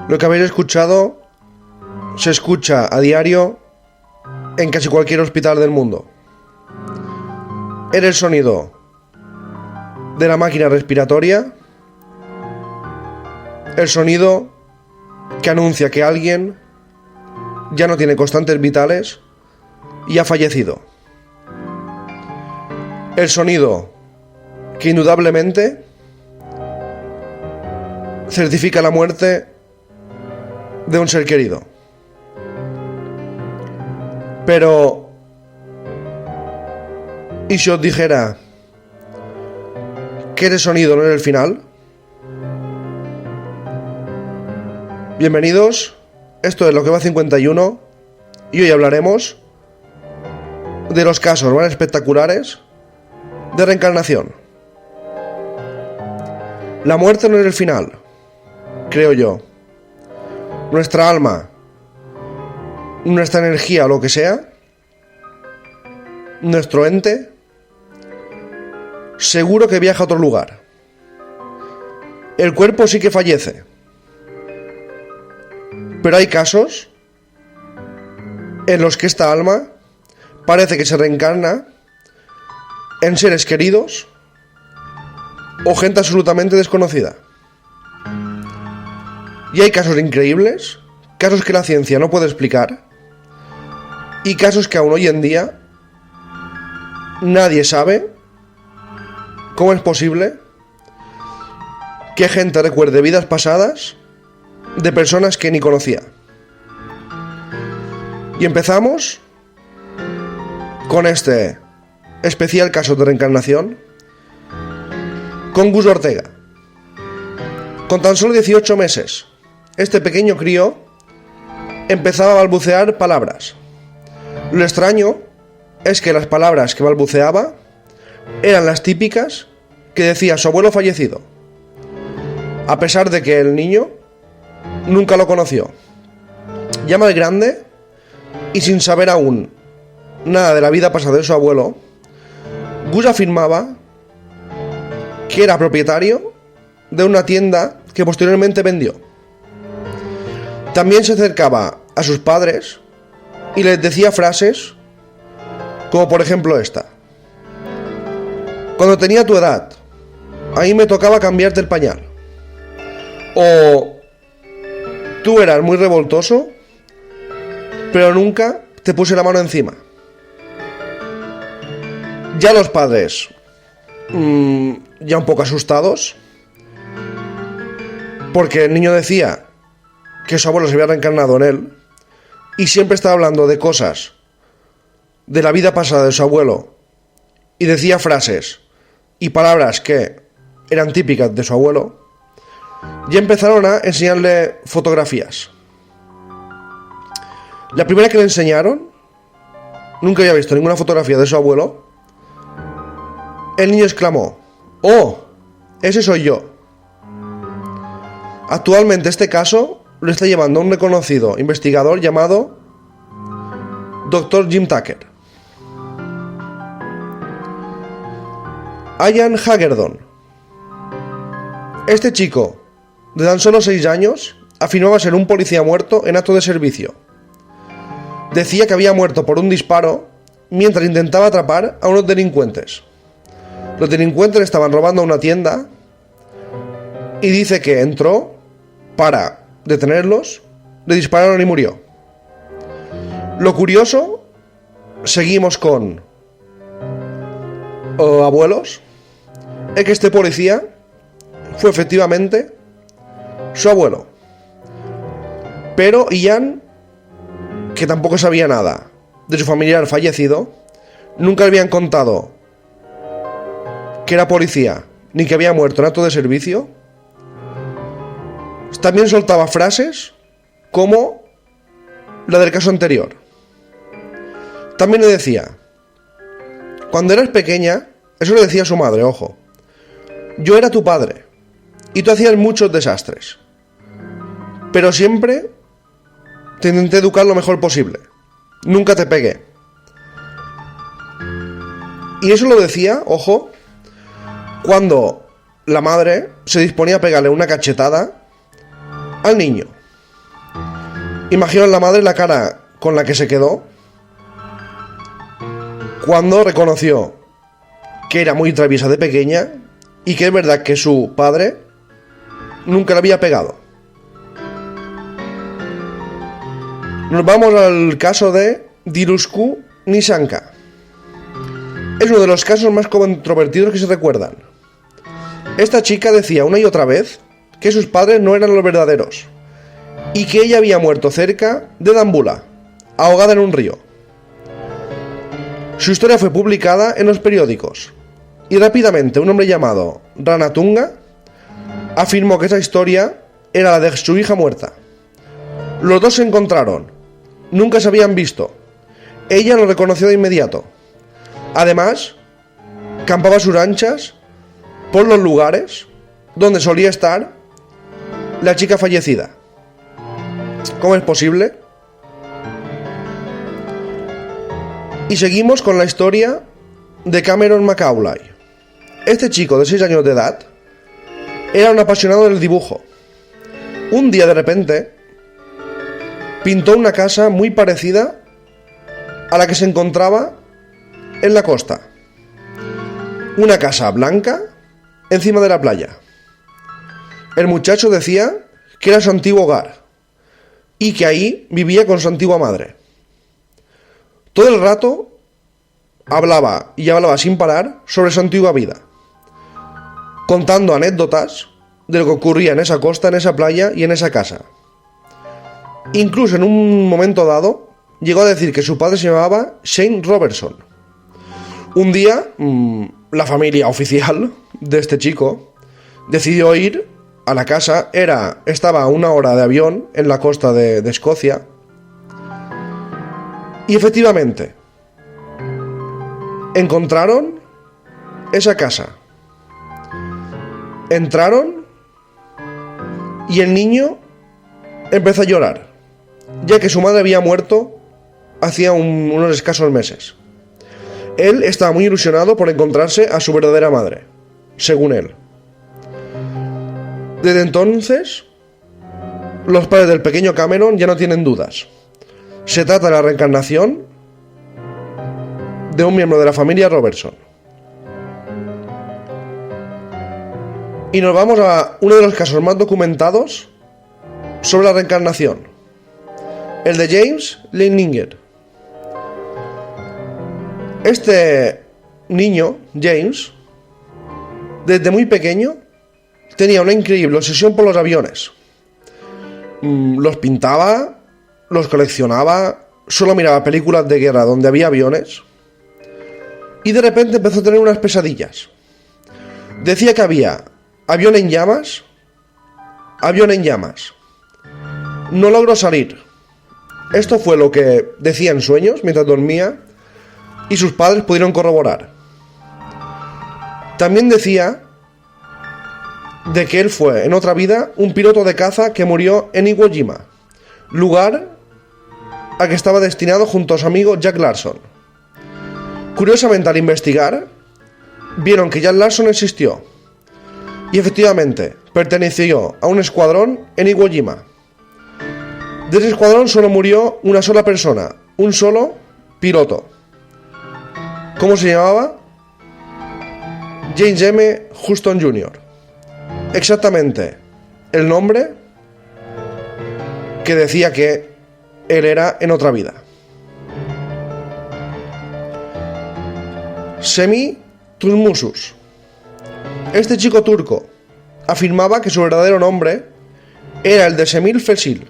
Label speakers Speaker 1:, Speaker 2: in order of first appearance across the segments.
Speaker 1: Lo que habéis escuchado se escucha a diario en casi cualquier hospital del mundo. Era el sonido de la máquina respiratoria, el sonido que anuncia que alguien ya no tiene constantes vitales y ha fallecido. El sonido que indudablemente certifica la muerte de un ser querido. Pero, ¿y si os dijera que ese sonido no es el final? Bienvenidos, esto es Lo que va 51 y hoy hablaremos de los casos más espectaculares de reencarnación. La muerte no es el final, creo yo. Nuestra alma, nuestra energía o lo que sea, nuestro ente, seguro que viaja a otro lugar. El cuerpo sí que fallece, pero hay casos en los que esta alma parece que se reencarna en seres queridos o gente absolutamente desconocida. Y hay casos increíbles, casos que la ciencia no puede explicar y casos que aún hoy en día nadie sabe cómo es posible que gente recuerde vidas pasadas de personas que ni conocía. Y empezamos con este especial caso de reencarnación con Gus Ortega. Con tan solo 18 meses, este pequeño crío empezaba a balbucear palabras. Lo extraño es que las palabras que balbuceaba eran las típicas que decía su abuelo fallecido, a pesar de que el niño nunca lo conoció. Ya más grande y sin saber aún nada de la vida pasada de su abuelo, Gus afirmaba que era propietario de una tienda que posteriormente vendió. También se acercaba a sus padres y les decía frases como por ejemplo esta: cuando tenía tu edad, a mí me tocaba cambiarte el pañal. O tú eras muy revoltoso, pero nunca te puse la mano encima. Ya los padres, ya un poco asustados, porque el niño decía que su abuelo se había reencarnado en él y siempre estaba hablando de cosas de la vida pasada de su abuelo y decía frases y palabras que eran típicas de su abuelo, ya empezaron a enseñarle fotografías. La primera que le enseñaron, nunca había visto ninguna fotografía de su abuelo. El niño exclamó: ¡oh! Ese soy yo. Actualmente este caso lo está llevando un reconocido investigador llamado Dr. Jim Tucker. Ian Hagedorn. Este chico, de tan solo 6 años, afirmaba ser un policía muerto en acto de servicio. Decía que había muerto por un disparo mientras intentaba atrapar a unos delincuentes. Los delincuentes le estaban robando a una tienda y dice que entró para detenerlos, le dispararon y murió. Lo curioso, seguimos con abuelos, es que este policía fue efectivamente su abuelo. Pero Ian, que tampoco sabía nada de su familiar fallecido, nunca le habían contado que era policía ni que había muerto en acto de servicio. También soltaba frases como la del caso anterior. También le decía: cuando eras pequeña, eso le decía a su madre, ojo, yo era tu padre y tú hacías muchos desastres, pero siempre te intenté educar lo mejor posible, nunca te pegué. Y eso lo decía, ojo, cuando la madre se disponía a pegarle una cachetada al niño. Imaginaos la madre la cara con la que se quedó cuando reconoció que era muy traviesa de pequeña y que es verdad que su padre nunca le había pegado. Nos vamos al caso de Dirusku Nishanka. Es uno de los casos más controvertidos que se recuerdan. Esta chica decía una y otra vez que sus padres no eran los verdaderos y que ella había muerto cerca de Dambula, ahogada en un río. Su historia fue publicada en los periódicos y rápidamente un hombre llamado Ranatunga afirmó que esa historia era la de su hija muerta. Los dos se encontraron, nunca se habían visto. Ella lo reconoció de inmediato. Además, campaba a sus anchas por los lugares donde solía estar la chica fallecida. ¿Cómo es posible? Y seguimos con la historia de Cameron Macaulay. Este chico de 6 años de edad era un apasionado del dibujo. Un día de repente pintó una casa muy parecida a la que se encontraba en la costa. Una casa blanca encima de la playa. El muchacho decía que era su antiguo hogar y que ahí vivía con su antigua madre. Todo el rato hablaba y hablaba sin parar sobre su antigua vida, contando anécdotas de lo que ocurría en esa costa, en esa playa y en esa casa. Incluso en un momento dado llegó a decir que su padre se llamaba Shane Robertson. Un día, la familia oficial de este chico decidió ir a la casa. Estaba a 1 hora de avión en la costa de Escocia. Y efectivamente, encontraron esa casa. Entraron y el niño empezó a llorar, ya que su madre había muerto hacía unos escasos meses. Él estaba muy ilusionado por encontrarse a su verdadera madre, según él. Desde entonces, los padres del pequeño Cameron ya no tienen dudas. Se trata de la reencarnación de un miembro de la familia Robertson. Y nos vamos a uno de los casos más documentados sobre la reencarnación, el de James Leininger. Este niño, James, desde muy pequeño tenía una increíble obsesión por los aviones. Los pintaba, los coleccionaba, solo miraba películas de guerra donde había aviones y de repente empezó a tener unas pesadillas. Decía que había avión en llamas, no logró salir. Esto fue lo que decía en sueños mientras dormía y sus padres pudieron corroborar. También decía de que él fue en otra vida un piloto de caza que murió en Iwo Jima, lugar al que estaba destinado junto a su amigo Jack Larson. Curiosamente, al investigar, vieron que Jack Larson existió y efectivamente perteneció a un escuadrón en Iwo Jima. De ese escuadrón solo murió una sola persona, un solo piloto. ¿Cómo se llamaba? James M. Houston Jr. Exactamente el nombre que decía que él era en otra vida. Semih Tutmuşus. Este chico turco afirmaba que su verdadero nombre era el de Semih Fesil,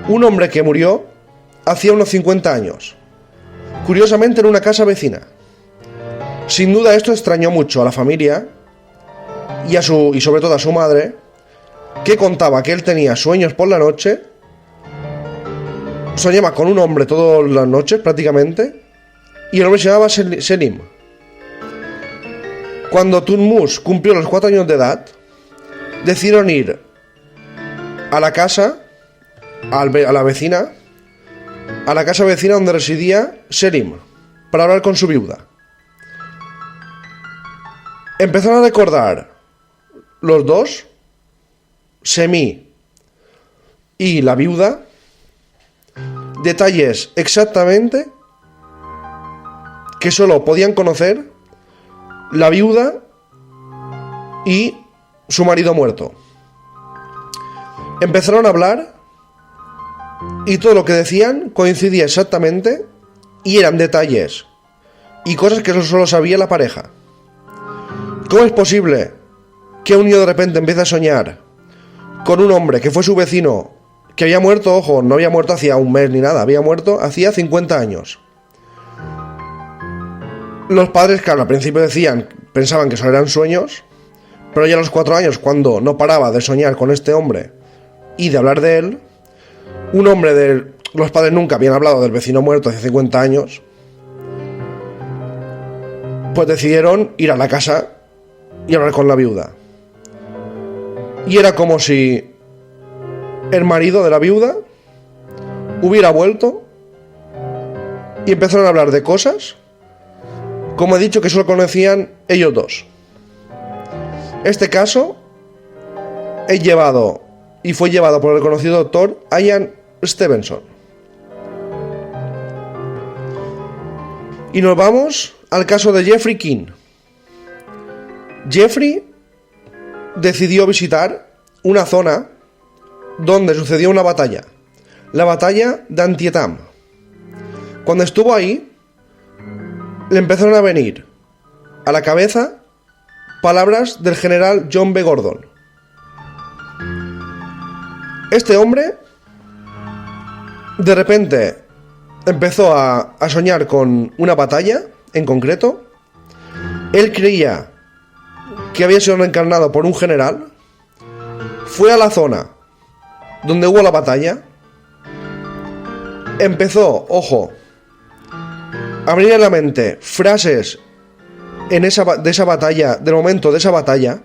Speaker 1: un hombre que murió hacía unos 50 años, curiosamente en una casa vecina. Sin duda esto extrañó mucho a la familia y sobre todo a su madre, que contaba que él tenía sueños por la noche, soñaba con un hombre todas las noches prácticamente, y el hombre se llamaba Selim. Cuando Tutmuz cumplió los 4 años de edad, decidieron ir a la casa, a la casa vecina donde residía Selim, para hablar con su viuda. Empezaron a recordar los dos, Semih y la viuda, detalles exactamente que solo podían conocer la viuda y su marido muerto. Empezaron a hablar y todo lo que decían coincidía exactamente y eran detalles y cosas que solo sabía la pareja. ¿Cómo es posible que un niño de repente empiece a soñar con un hombre que fue su vecino, que había muerto, ojo, no había muerto hacía un mes ni nada, había muerto hacía 50 años? Los padres, claro, al principio pensaban que solo eran sueños, pero ya a los 4 años, cuando no paraba de soñar con este hombre y de hablar de él, los padres nunca habían hablado del vecino muerto hace 50 años, pues decidieron ir a la casa y hablar con la viuda. Y era como si el marido de la viuda hubiera vuelto y empezaron a hablar de cosas, como he dicho, que solo conocían ellos dos. Este caso fue llevado por el reconocido doctor Ian Stevenson. Y nos vamos al caso de Jeffrey King. Jeffrey decidió visitar una zona donde sucedió una batalla, la batalla de Antietam. Cuando estuvo ahí, le empezaron a venir a la cabeza palabras del general John B. Gordon. Este hombre de repente empezó a soñar con una batalla en concreto. Él creía que había sido reencarnado por un general. Fue a la zona donde hubo la batalla. Empezó, ojo, a venir en la mente frases de esa batalla, del momento de esa batalla.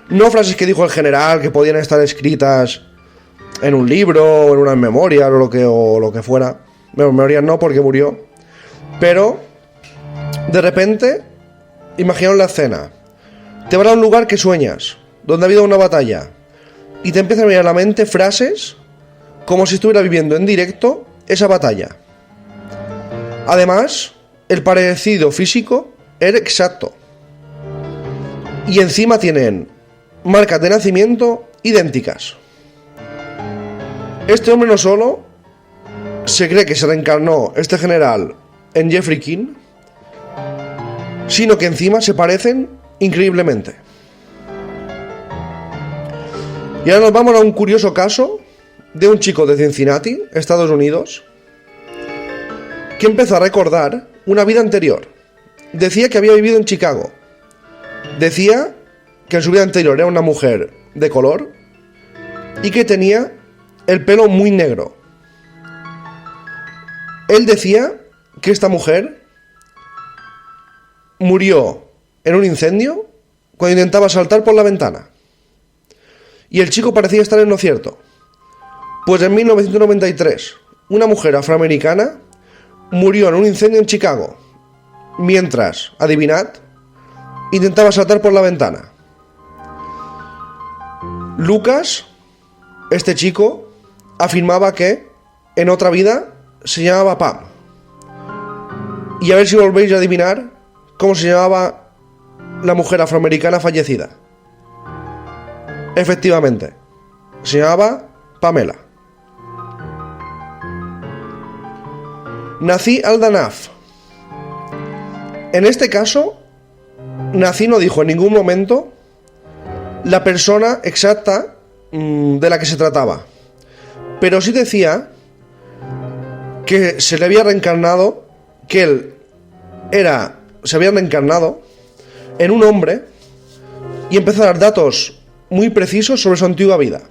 Speaker 1: No frases que dijo el general que podían estar escritas en un libro o en una memoria o lo que fuera. Memorias no, porque murió. Pero de repente imaginaron la escena. Te van a un lugar que sueñas, donde ha habido una batalla, y te empiezan a venir a la mente frases como si estuviera viviendo en directo esa batalla. Además, el parecido físico era exacto. Y encima tienen marcas de nacimiento idénticas. Este hombre no solo se cree que se reencarnó este general en Jeffrey King, sino que encima se parecen increíblemente. Y ahora nos vamos a un curioso caso de un chico de Cincinnati, Estados Unidos, que empezó a recordar una vida anterior. Decía que había vivido en Chicago. Decía que en su vida anterior era una mujer de color y que tenía el pelo muy negro. Él decía que esta mujer murió en un incendio cuando intentaba saltar por la ventana. Y el chico parecía estar en lo cierto. Pues en 1993, una mujer afroamericana murió en un incendio en Chicago, mientras, adivinad, intentaba saltar por la ventana. Lucas, este chico, afirmaba que en otra vida se llamaba Pam. Y a ver si volvéis a adivinar cómo se llamaba la mujer afroamericana fallecida. Efectivamente, se llamaba Pamela. Nací Aldanaf. En este caso, Nací no dijo en ningún momento la persona exacta de la que se trataba, pero sí decía que se le había reencarnado, que él se había reencarnado en un hombre, y empezó a dar datos muy precisos sobre su antigua vida.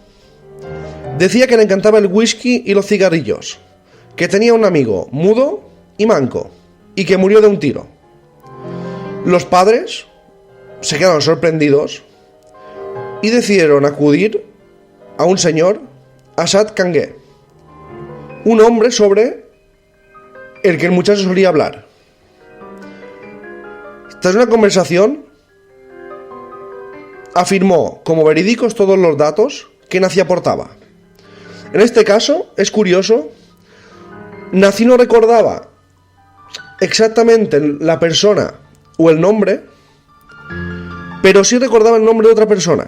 Speaker 1: Decía que le encantaba el whisky y los cigarrillos, que tenía un amigo mudo y manco, y que murió de un tiro. Los padres se quedaron sorprendidos y decidieron acudir a un señor, Asad Kange, un hombre sobre el que el muchacho solía hablar. Tras una conversación, afirmó como verídicos todos los datos que Nací aportaba. En este caso es curioso Nazi no recordaba exactamente la persona o el nombre, pero sí recordaba el nombre de otra persona.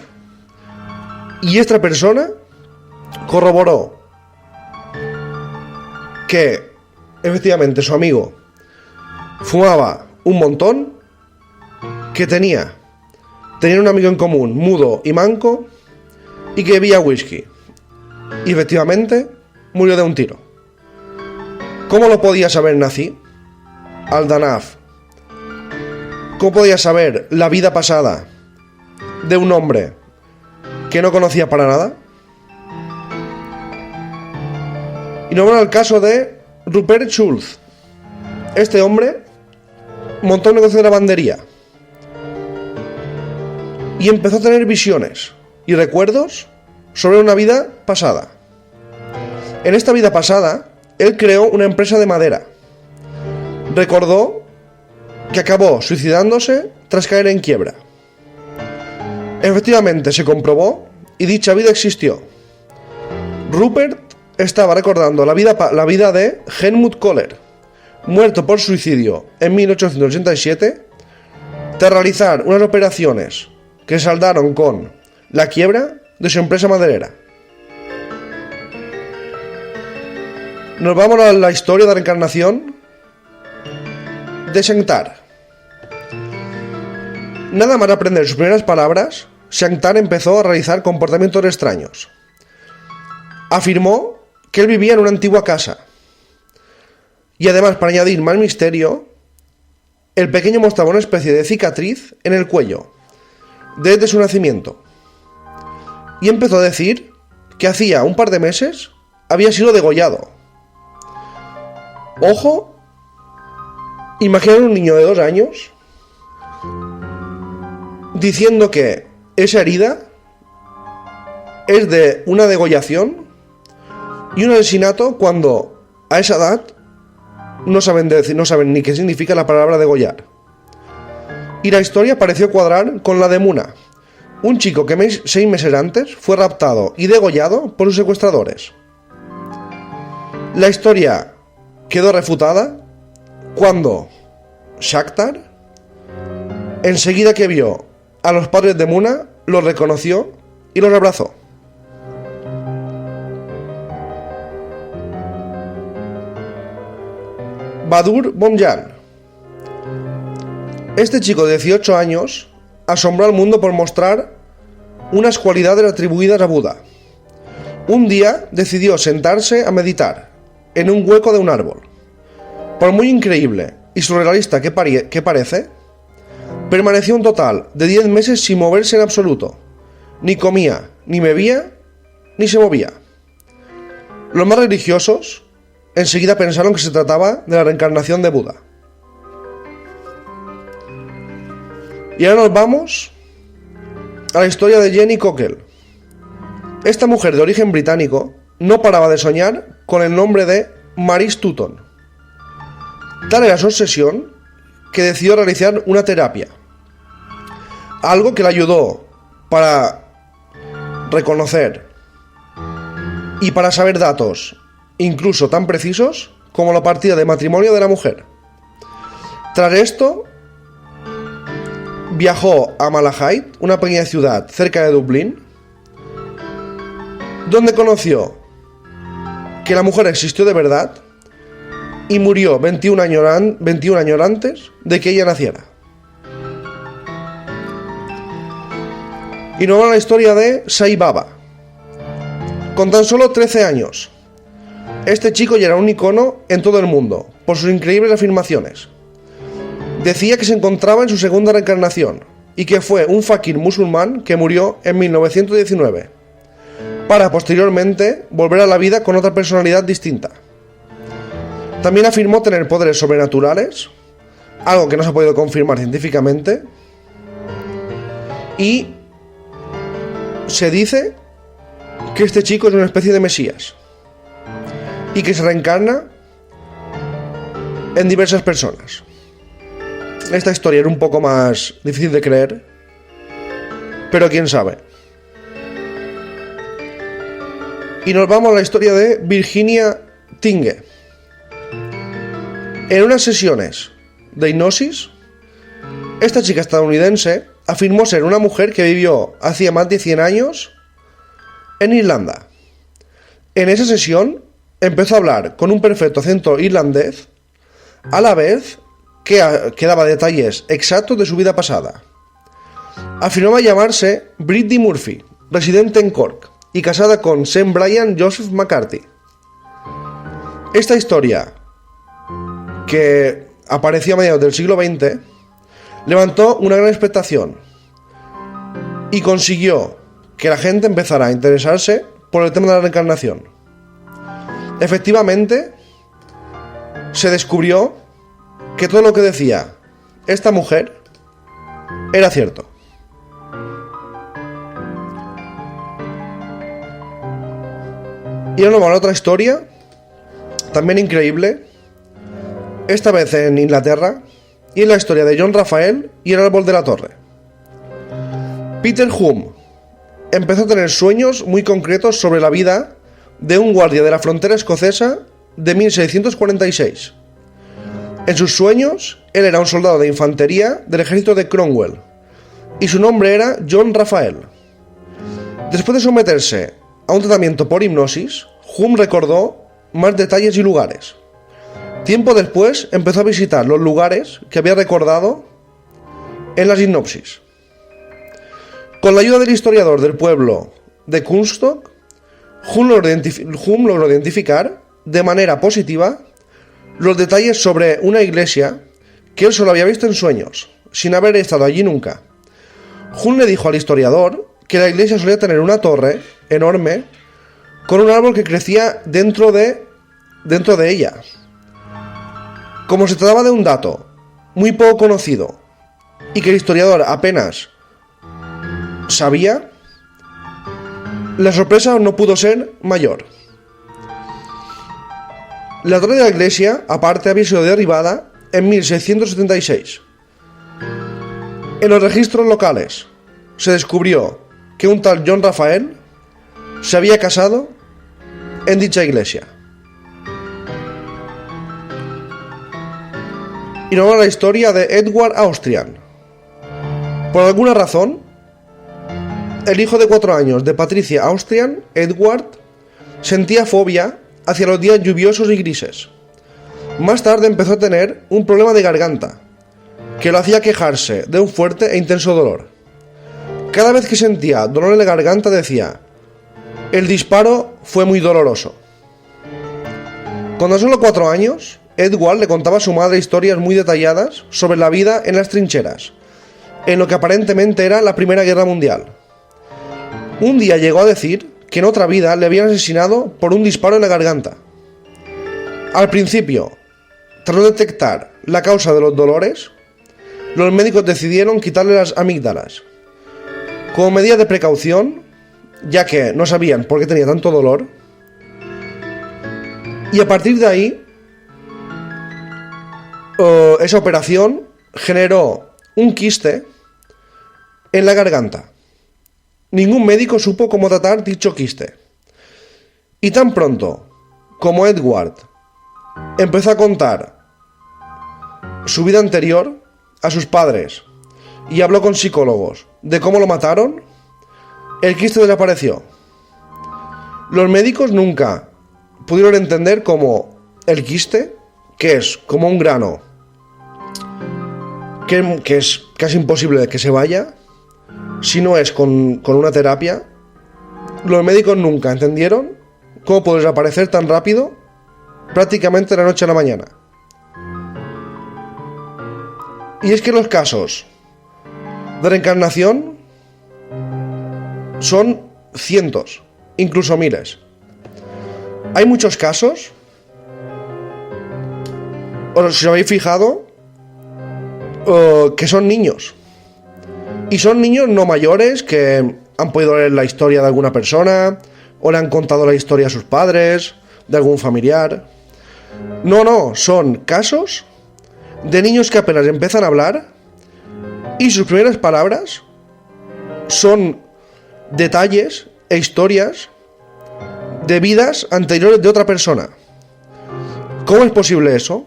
Speaker 1: Y esta persona corroboró que efectivamente su amigo fumaba un montón, que tenía un amigo en común, mudo y manco, y que bebía whisky. Y efectivamente murió de un tiro. ¿Cómo lo podía saber Nazi? Al-Danaf. ¿Cómo podía saber la vida pasada de un hombre que no conocía para nada? Y nos vamos al caso de Rupert Schulz. Este hombre montó un negocio de lavandería y empezó a tener visiones y recuerdos sobre una vida pasada. En esta vida pasada, él creó una empresa de madera. Recordó que acabó suicidándose tras caer en quiebra. Efectivamente, se comprobó y dicha vida existió. Rupert estaba recordando la vida de Helmut Kohler, muerto por suicidio en 1887, tras realizar unas operaciones que saldaron con la quiebra de su empresa maderera. Nos vamos a la historia de la reencarnación de Shankar. Nada más aprender sus primeras palabras, Shankar empezó a realizar comportamientos extraños. Afirmó que él vivía en una antigua casa. Y además, para añadir más misterio, el pequeño mostraba una especie de cicatriz en el cuello desde su nacimiento. Y empezó a decir que hacía un par de meses había sido degollado. Ojo, imaginar un niño de 2 años diciendo que esa herida es de una degollación y un asesinato, cuando a esa edad no saben ni qué significa la palabra degollar. Y la historia pareció cuadrar con la de Muna, un chico que 6 meses antes fue raptado y degollado por sus secuestradores. La historia quedó refutada cuando Shankar, enseguida que vio a los padres de Muna, los reconoció y los abrazó. Bahadur Bomjan. Este chico de 18 años asombró al mundo por mostrar unas cualidades atribuidas a Buda. Un día decidió sentarse a meditar en un hueco de un árbol. Por muy increíble y surrealista que parece, permaneció un total de 10 meses sin moverse en absoluto. Ni comía, ni bebía, ni se movía. Los más religiosos enseguida pensaron que se trataba de la reencarnación de Buda. Y ahora nos vamos a la historia de Jenny Cockell. Esta mujer de origen británico no paraba de soñar con el nombre de Maurice Tutton. Tal era su obsesión que decidió realizar una terapia, algo que le ayudó para reconocer y para saber datos incluso tan precisos como la partida de matrimonio de la mujer. Tras esto, viajó a Malahide, una pequeña ciudad cerca de Dublín, donde conoció que la mujer existió de verdad y murió 21 años antes de que ella naciera. Y nos va la historia de Sai Baba. Con tan solo 13 años, este chico ya era un icono en todo el mundo por sus increíbles afirmaciones. Decía que se encontraba en su segunda reencarnación y que fue un fakir musulmán que murió en 1919, para posteriormente volver a la vida con otra personalidad distinta. También afirmó tener poderes sobrenaturales, algo que no se ha podido confirmar científicamente, y se dice que este chico es una especie de mesías y que se reencarna en diversas personas. Esta historia era un poco más difícil de creer, pero quién sabe. Y nos vamos a la historia de Virginia Tinghe. En unas sesiones de hipnosis, esta chica estadounidense afirmó ser una mujer que vivió hacía más de 100 años en Irlanda. En esa sesión empezó a hablar con un perfecto acento irlandés, a la vez que daba detalles exactos de su vida pasada. Afirmaba llamarse Bridie Murphy, residente en Cork y casada con St. Brian Joseph McCarthy. Esta historia, que apareció a mediados del siglo XX, levantó una gran expectación y consiguió que la gente empezara a interesarse por el tema de la reencarnación. Efectivamente, se descubrió que todo lo que decía esta mujer era cierto. Y ahora nos vamos a otra historia, también increíble, esta vez en Inglaterra, y es la historia de John Raphael y el árbol de la torre. Peter Hume empezó a tener sueños muy concretos sobre la vida de un guardia de la frontera escocesa de 1646. En sus sueños, él era un soldado de infantería del ejército de Cromwell, y su nombre era John Raphael. Después de someterse a un tratamiento por hipnosis, Hume recordó más detalles y lugares. Tiempo después empezó a visitar los lugares que había recordado en las hipnosis. Con la ayuda del historiador del pueblo de Kunstock, Hume logró identificar de manera positiva los detalles sobre una iglesia que él solo había visto en sueños, sin haber estado allí nunca. Hume le dijo al historiador que la iglesia solía tener una torre enorme con un árbol que crecía dentro de ella. Como se trataba de un dato muy poco conocido y que el historiador apenas sabía, la sorpresa no pudo ser mayor. La torre de la iglesia, aparte, había sido derribada en 1676. En los registros locales se descubrió que un tal John Raphael se había casado en dicha iglesia. Y nos va la historia de Edward Austrian. Por alguna razón, el hijo de 4 años de Patricia Austrian, Edward, sentía fobia hacia los días lluviosos y grises. Más tarde empezó a tener un problema de garganta, que lo hacía quejarse de un fuerte e intenso dolor. Cada vez que sentía dolor en la garganta decía: "El disparo fue muy doloroso". Con tan solo 4 años, Edward le contaba a su madre historias muy detalladas sobre la vida en las trincheras, en lo que aparentemente era la Primera Guerra Mundial. Un día llegó a decir que en otra vida le habían asesinado por un disparo en la garganta. Al principio, tras no detectar la causa de los dolores, los médicos decidieron quitarle las amígdalas. Como medida de precaución, ya que no sabían por qué tenía tanto dolor, y a partir de ahí, esa operación generó un quiste en la garganta. Ningún médico supo cómo tratar dicho quiste. Y tan pronto como Edward empezó a contar su vida anterior a sus padres y habló con psicólogos de cómo lo mataron, el quiste desapareció. Los médicos nunca pudieron entender cómo el quiste, que es como un grano, que es casi imposible de que se vaya, si no es con una terapia, los médicos nunca entendieron cómo puede desaparecer tan rápido, prácticamente de la noche a la mañana. Y es que los casos de reencarnación son cientos, incluso miles. Hay muchos casos, si os habéis fijado, que son niños. Y son niños no mayores que han podido leer la historia de alguna persona o le han contado la historia a sus padres, de algún familiar. No, son casos de niños que apenas empiezan a hablar y sus primeras palabras son detalles e historias de vidas anteriores de otra persona. ¿Cómo es posible eso?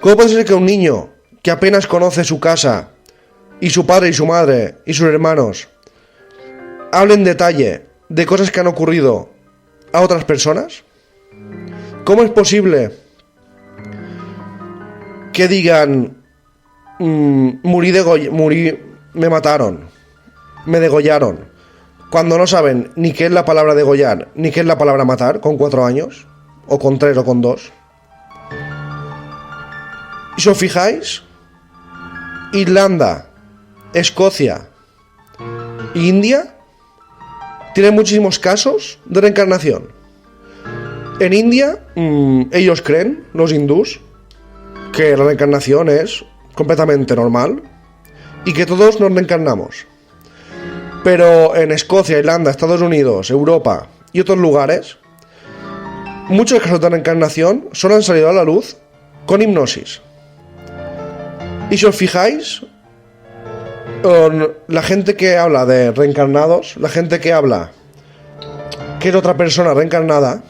Speaker 1: ¿Cómo puede ser que un niño que apenas conoce su casa y su padre y su madre y sus hermanos hable en detalle de cosas que han ocurrido a otras personas? ¿Cómo es posible que digan me mataron, me degollaron, cuando no saben ni qué es la palabra degollar ni qué es la palabra matar con 4 años, o con 3 o con 2? Y si os fijáis, Irlanda, Escocia, India tienen muchísimos casos de reencarnación. En India, ellos creen, los hindús, que la reencarnación es completamente normal y que todos nos reencarnamos. Pero en Escocia, Irlanda, Estados Unidos, Europa y otros lugares, muchos casos de reencarnación solo han salido a la luz con hipnosis. Y si os fijáis, la gente que habla de reencarnados, la gente que habla que es otra persona reencarnada,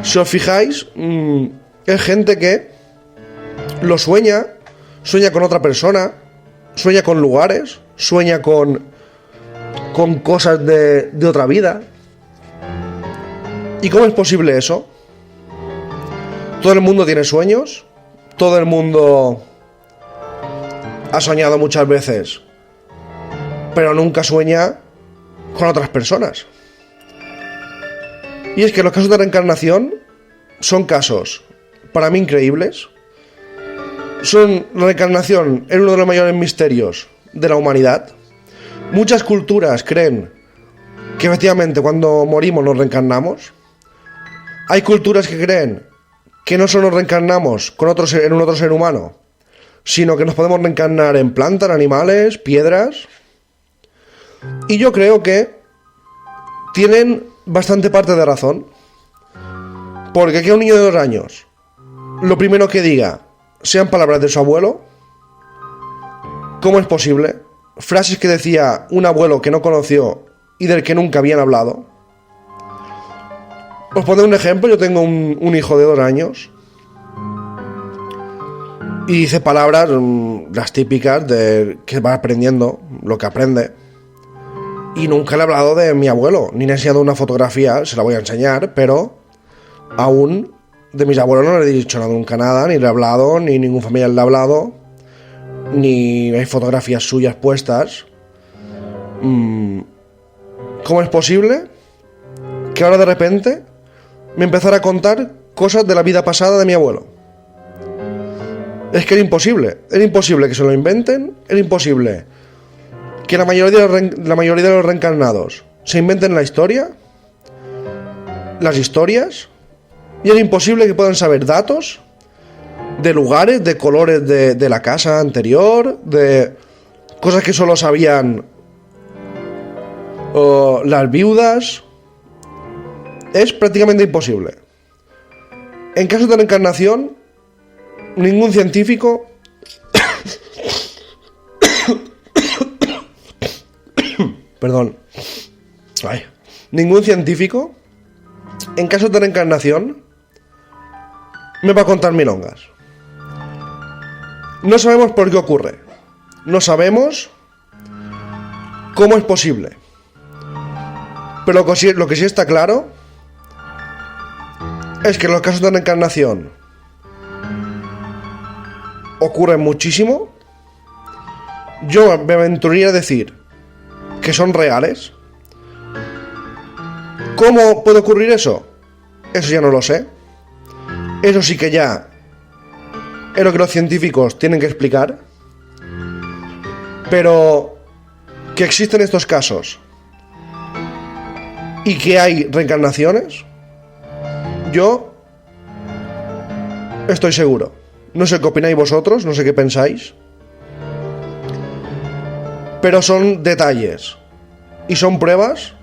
Speaker 1: si os fijáis, es gente que lo sueña con otra persona, sueña con lugares, sueña con cosas de otra vida. ¿Y cómo es posible eso? Todo el mundo tiene sueños, todo el mundo ha soñado muchas veces, pero nunca sueña con otras personas. Y es que los casos de reencarnación son casos, para mí, increíbles. La reencarnación es uno de los mayores misterios de la humanidad. Muchas culturas creen que efectivamente cuando morimos nos reencarnamos. Hay culturas que creen que no solo nos reencarnamos en un otro ser humano, sino que nos podemos reencarnar en plantas, animales, piedras. Y yo creo que tienen bastante parte de razón. Porque que un niño de 2 años, lo primero que diga sean palabras de su abuelo, ¿cómo es posible? Frases que decía un abuelo que no conoció y del que nunca habían hablado. Os pongo un ejemplo. Yo tengo un hijo de 2 años y dice palabras, las típicas de que va aprendiendo, lo que aprende. Y nunca le he hablado de mi abuelo, ni le he enseñado una fotografía, se la voy a enseñar, pero aún de mis abuelos no le he dicho nunca nada, ni le he hablado, ni ningún familiar le ha hablado, ni hay fotografías suyas puestas. ¿Cómo es posible que ahora de repente me empezara a contar cosas de la vida pasada de mi abuelo? Es que era imposible que se lo inventen, era imposible que la mayoría de los reencarnados se inventen las historias, y era imposible que puedan saber datos de lugares, de colores de la casa anterior, de cosas que solo sabían las viudas. Es prácticamente imposible. En caso de reencarnación, ningún científico ningún científico en caso de reencarnación me va a contar milongas. No sabemos por qué ocurre, no sabemos cómo es posible, pero lo que sí está claro es que los casos de reencarnación ocurren muchísimo. Yo me aventuraría a decir que son reales. ¿Cómo puede ocurrir eso? Eso ya no lo sé. Eso sí que ya es lo que los científicos tienen que explicar. Pero que existen estos casos y que hay reencarnaciones, yo estoy seguro. No sé qué opináis vosotros, no sé qué pensáis, pero son detalles y son pruebas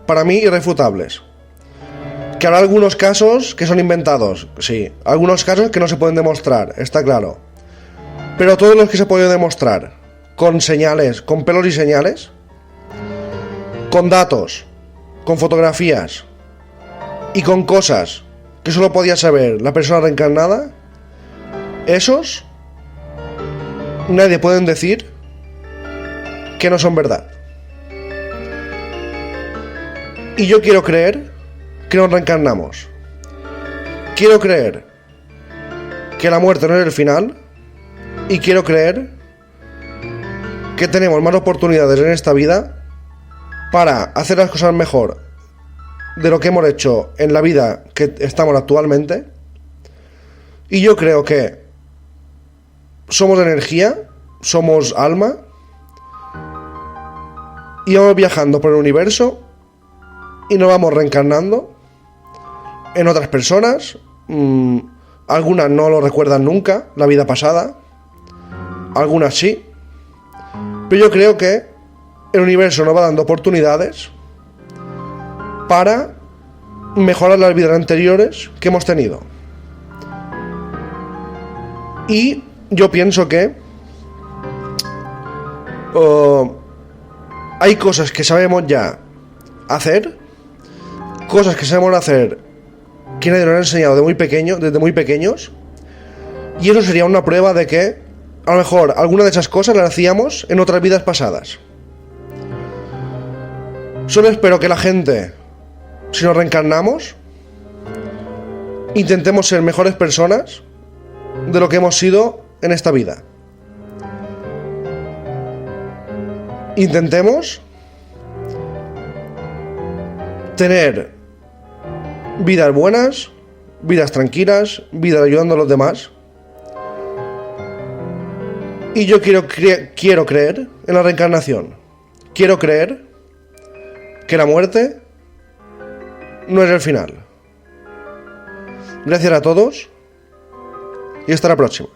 Speaker 1: para mí irrefutables. Que habrá algunos casos que son inventados, sí, algunos casos que no se pueden demostrar, está claro, pero todos los que se pueden demostrar con señales, con pelos y señales, con datos, con fotografías y con cosas que solo podía saber la persona reencarnada, esos nadie puede decir que no son verdad. Y yo quiero creer que nos reencarnamos. Quiero creer que la muerte no es el final. Y quiero creer que tenemos más oportunidades en esta vida para hacer las cosas mejor de lo que hemos hecho en la vida que estamos actualmente. Y yo creo que somos energía, somos alma, y vamos viajando por el universo y nos vamos reencarnando en otras personas. Algunas no lo recuerdan nunca, la vida pasada, algunas sí, pero yo creo que el universo nos va dando oportunidades para mejorar las vidas anteriores que hemos tenido. Y yo pienso que hay cosas que sabemos ya hacer, cosas que sabemos hacer que nadie nos ha enseñado desde muy pequeños, y eso sería una prueba de que a lo mejor alguna de esas cosas las hacíamos en otras vidas pasadas. Solo espero que la gente, si nos reencarnamos, intentemos ser mejores personas de lo que hemos sido en esta vida. Intentemos tener vidas buenas, vidas tranquilas, vidas ayudando a los demás. Y yo quiero creer en la reencarnación. Quiero creer que la muerte no es el final. Gracias a todos y hasta la próxima.